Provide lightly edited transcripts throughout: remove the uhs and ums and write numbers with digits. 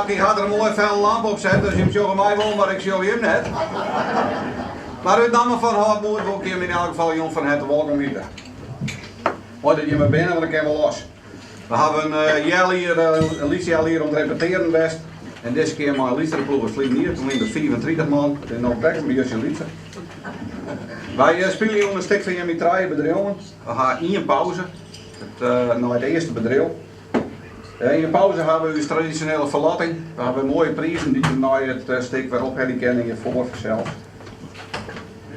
Jackie gaat er een mooie felle lamp op zetten, dus je hem zo mij wel, maar ik zie hem net. Maar uit namen van Hartmoed wil ik je in elk geval Jon van het welkom hier. Hoort dat je maar binnen, want ik heb wel los. We hebben een liedje hier om te repeteren best. En deze keer maar een liedje ploeg slim hier, toen in de 34 man. En nog weg met Jusje liedje. Wij spelen hier een stuk van je mitraille bedrijven. We gaan in een pauze. Na het eerste bedrijf. In de pauze hebben we uw traditionele verlatting. We hebben mooie prijzen die je na het stuk weer op herkennen je voor zelf.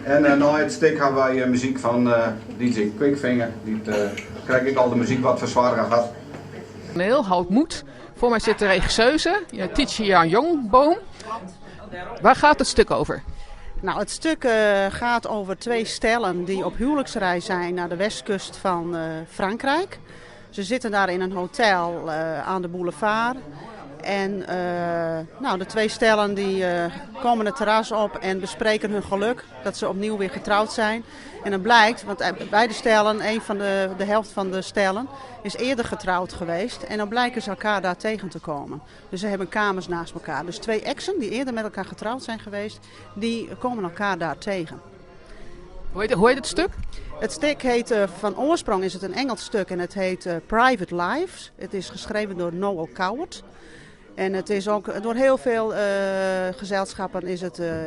En na het stuk hebben wij muziek van DJ Quickfinger. Die krijg ik al de muziek wat verzwaarder gehad. Heel Houtmoed. Voor mij zit de regisseuse, Titia Jongboom. Waar gaat het stuk over? Nou, het stuk gaat over twee stellen die op huwelijksreis zijn naar de westkust van Frankrijk. Ze zitten daar in een hotel aan de boulevard. En de twee stellen die komen het terras op en bespreken hun geluk dat ze opnieuw weer getrouwd zijn. En dan blijkt, want beide stellen, de helft van de stellen, is eerder getrouwd geweest. En dan blijken ze elkaar daar tegen te komen. Dus ze hebben kamers naast elkaar. Dus twee exen die eerder met elkaar getrouwd zijn geweest, die komen elkaar daar tegen. Hoe heet het stuk? Het stuk heet, van oorsprong is het een Engels stuk en het heet Private Lives. Het is geschreven door Noel Coward. En het is ook door heel veel gezelschappen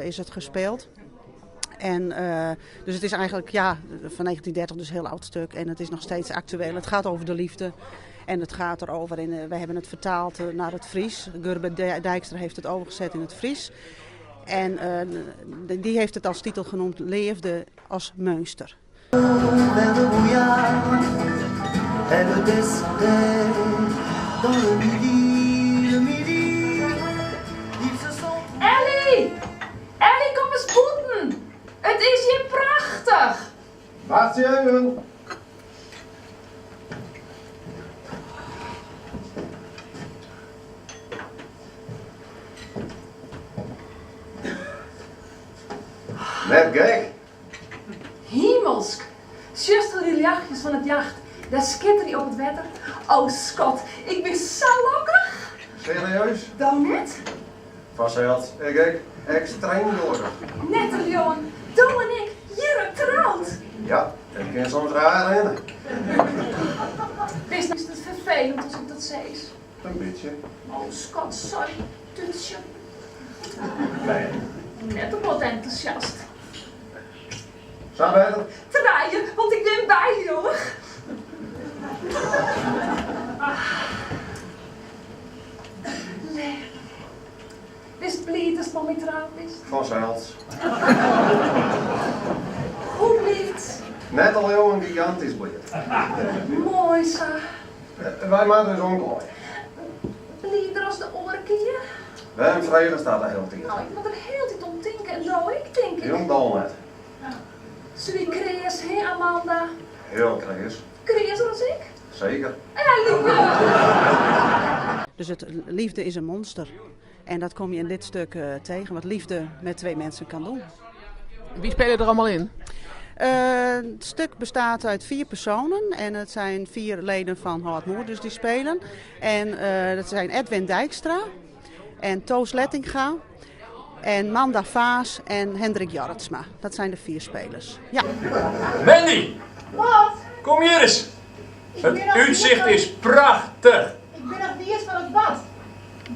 is het gespeeld. En dus het is eigenlijk van 1930, dus een heel oud stuk. En het is nog steeds actueel. Het gaat over de liefde. En het gaat erover, wij hebben het vertaald naar het Fries. Gurbe Dijkstra heeft het overgezet in het Fries. En die heeft het als titel genoemd Leefde als Meunster. Ellie, kom eens boeten! Het is hier prachtig! Wacht even! Net gek! Hemelsk! Zuster die jachtjes van het jacht, daar skitter je op het wetter. Oh Scott, ik ben zo lokkig! Serieus? Dan net? Vanzelfs. Ik extreem nodig. Net jongen, Doe en ik, hier getrouwd! Ja, ik kan soms raar rennen. Is het vervelend als ik dat zeg? Een beetje. Oh Scott, sorry, tutsje. Nee. Net op wat enthousiast. Zijn wij er? Draaien, want ik ben bij je, hoor. Nee. Is blij dat het nog niet trouw is? Vanzelfs. Hoe blieft? Net al heel een gigantisch blieft. Mooi zo. Wij maken dus ongelooi. Blieder als de orkieën. We hebben vrede staat er heel tijd. Nou, ik moet er heel tijd om denken en nou, ik denk Jong dal net. Zwie krees, hé Amanda? Heel krees. Krees als ik? Zeker. Dus het liefde is een monster. En dat kom je in dit stuk tegen, wat liefde met twee mensen kan doen. Wie spelen er allemaal in? Het stuk bestaat uit 4 personen en het zijn 4 leden van Hartmoed dus die spelen. En dat zijn Edwin Dijkstra en Toos Lettinga en Manda Vaas en Hendrik Jarritsma. Dat zijn de 4 spelers. Ja. Mandy! Wat? Kom hier eens! Het ben nog uitzicht niet- is prachtig! Ik ben nog niet eens van het bad.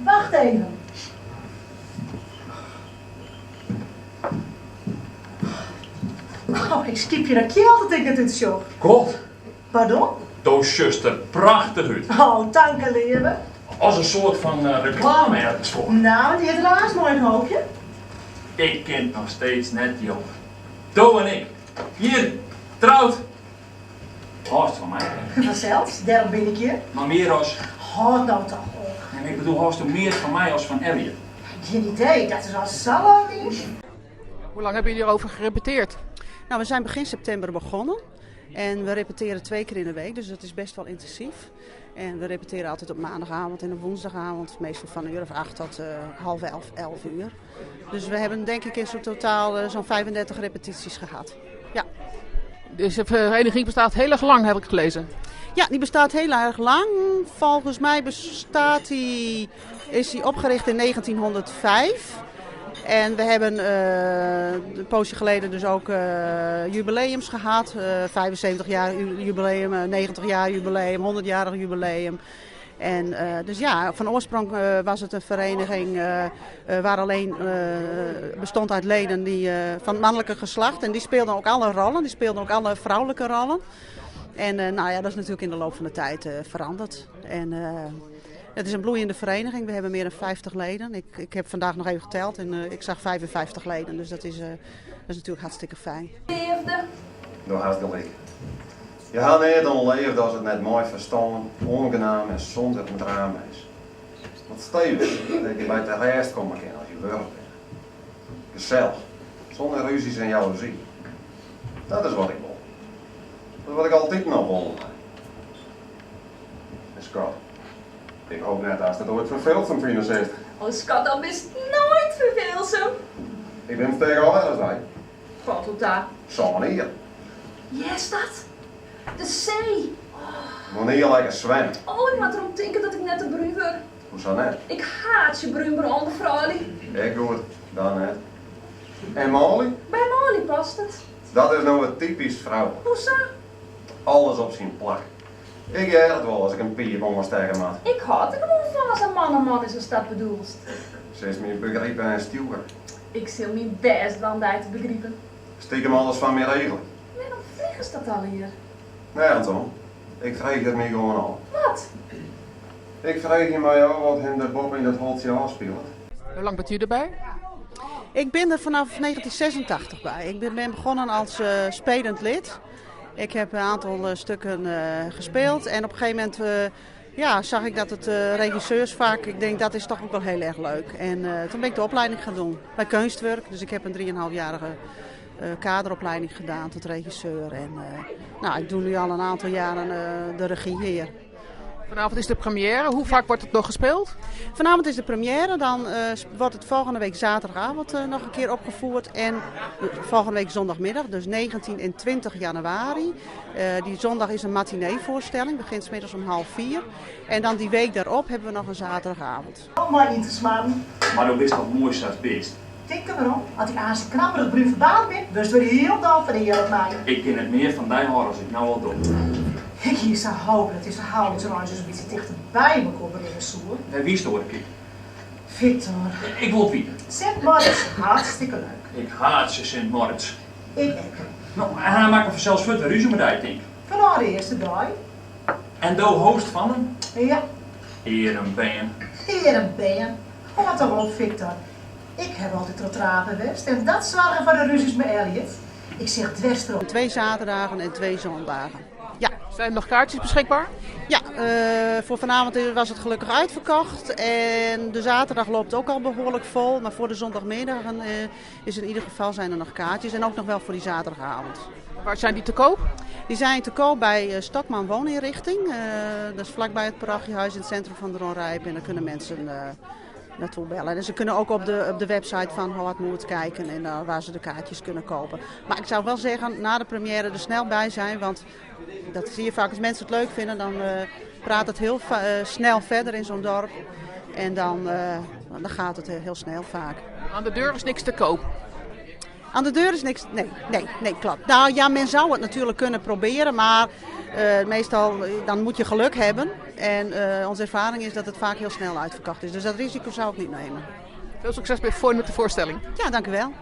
Wacht even. Oh, ik skip je dat je altijd in het show. God, Pardon? toos zuster, prachtig uit. Oh, dank leven. Als een soort van reclame ergens voor. Nou, die heeft helaas mooi een hoopje. Ik ken het nog steeds net, joh. Toe en ik. Hier, trouwd. Horst van mij. Vanzelfs, daarom ben ik hier. Maar meer als... Houd nou toch op. En ik bedoel, Horst, meer van mij als van Elliot. Geen idee, dat is al zo lang niet. Hoe lang hebben jullie erover gerepeteerd? Nou, we zijn begin september begonnen en we repeteren 2 keer in de week, dus dat is best wel intensief. En we repeteren altijd op maandagavond en op woensdagavond, meestal van 8:00 tot 10:30, 11:00. Dus we hebben denk ik in zo'n totaal zo'n 35 repetities gehad. Ja. Dus de vereniging bestaat heel erg lang, heb ik gelezen. Ja, die bestaat heel erg lang. Volgens mij is die opgericht in 1905. En we hebben een poosje geleden dus ook jubileums gehad. 75 jaar jubileum, 90 jaar jubileum, 100-jarig jubileum. En dus ja, van oorsprong was het een vereniging waar alleen bestond uit leden van het mannelijke geslacht. En die speelden ook alle rollen, die speelden ook alle vrouwelijke rollen. En nou ja, dat is natuurlijk in de loop van de tijd veranderd. En het is een bloeiende vereniging, we hebben meer dan 50 leden. Ik heb vandaag nog even geteld en ik zag 55 leden, dus dat is natuurlijk hartstikke fijn. Nou, hartelijk. Je had niet onleefd als het net mooi verstaan, ongenaam en zonder een drama is. Wat stevig, dat je bij de rest komen kan als je werkt bent. Gezellig, zonder ruzies en jaloezie. Dat is wat ik wil. Dat is wat ik altijd nog wil. En Scott, ik hoop net als het ooit verveeld van 64. Oh Scott, dat is nooit verveelzaam. Ik ben tegenover als wij. Wat doet daar? Samen hier. Yes, dat? De zee. Wanneer lekker zwemmen. Oh, ik moet erom denken dat ik net de bruin word. Hoezo net? Ik haat je bruinbrande vrouwlie. Ik goed, dan net. En Molly? Bij Molly past het. Dat is nou een typisch vrouw. Hoezo? Alles op zijn plek. Ik jij het wel als ik een pier anders tegen maak. Ik had er gewoon van als een man is als dat bedoelst. Ze is meer begrepen en stuwer. Ik zal mijn best van die te begrijpen. Stiekem alles van meer regelen. Nee, dan vliegen ze dat al hier. Nee, Anton. Ik vraag het me gewoon al. Wat? Ik vraag je maar jou wat hem Bob in dat holtje afspeelt. Hoe lang bent u erbij? Ik ben er vanaf 1986 bij. Ik ben begonnen als spelend lid. Ik heb een aantal stukken gespeeld en op een gegeven moment zag ik dat het regisseursvak, ik denk dat is toch ook wel heel erg leuk. En toen ben ik de opleiding gaan doen bij Kunstwerk. Dus ik heb een 3,5-jarige kaderopleiding gedaan tot regisseur. En ik doe nu al een aantal jaren de regie hier. Vanavond is de première. Hoe vaak wordt het nog gespeeld? Vanavond is de première, dan wordt het volgende week zaterdagavond nog een keer opgevoerd. En volgende week zondagmiddag, dus 19 en 20 januari. Die zondag is een matineevoorstelling, begint 's middags om 3:30. En dan die week daarop hebben we nog een zaterdagavond. Oh, maar niet te smaden. Maar dat is toch mooi als beest. Denk er maar om, als ik aan zijn knapperig bruin verbaasd ben, dus weer heel dan van de hele mij. Ik ken het meer van die hoor als ik nou al doe. Ik hier zou hopen dat is houden zo'n een beetje dichterbij me komen in de soer. En wie stoor ik? Victor, Ik wil het weten. Sint Moritz, hartstikke leuk. Ik haat ze Sint Moritz. Ik. Nou, en hij maakt er zelfs voor de ruzie met die, denk ik. Vanaf de eerste dag. En de host van hem? Ja, Herenbeen. hier een been. Wat toch op, Victor. Ik heb altijd tot raven geweest en dat zorgen voor de ruzies met Elliot. Ik zeg dwars erop. 2 zaterdagen en 2 zondagen. Ja. Zijn er nog kaartjes beschikbaar? Ja, voor vanavond was het gelukkig uitverkocht en de zaterdag loopt ook al behoorlijk vol. Maar voor de zondagmiddagen is in ieder geval zijn er nog kaartjes en ook nog wel voor die zaterdagavond. Waar zijn die te koop? Die zijn te koop bij Stokman Wooninrichting. Dat is vlakbij het parochiehuis in het centrum van de Ronrijp en daar kunnen mensen naartoe bellen. En ze kunnen ook op de website van Hoatmoed kijken en waar ze de kaartjes kunnen kopen. Maar ik zou wel zeggen, na de première er snel bij zijn, want dat zie je vaak als mensen het leuk vinden, dan praat het heel snel verder in zo'n dorp. En dan gaat het heel snel vaak. Aan de deur is niks te koop. Aan de deur is niks. Nee, klopt. Nou ja, men zou het natuurlijk kunnen proberen, maar meestal dan moet je geluk hebben. En onze ervaring is dat het vaak heel snel uitverkocht is. Dus dat risico zou ik niet nemen. Veel succes met de voorstelling. Ja, dank u wel.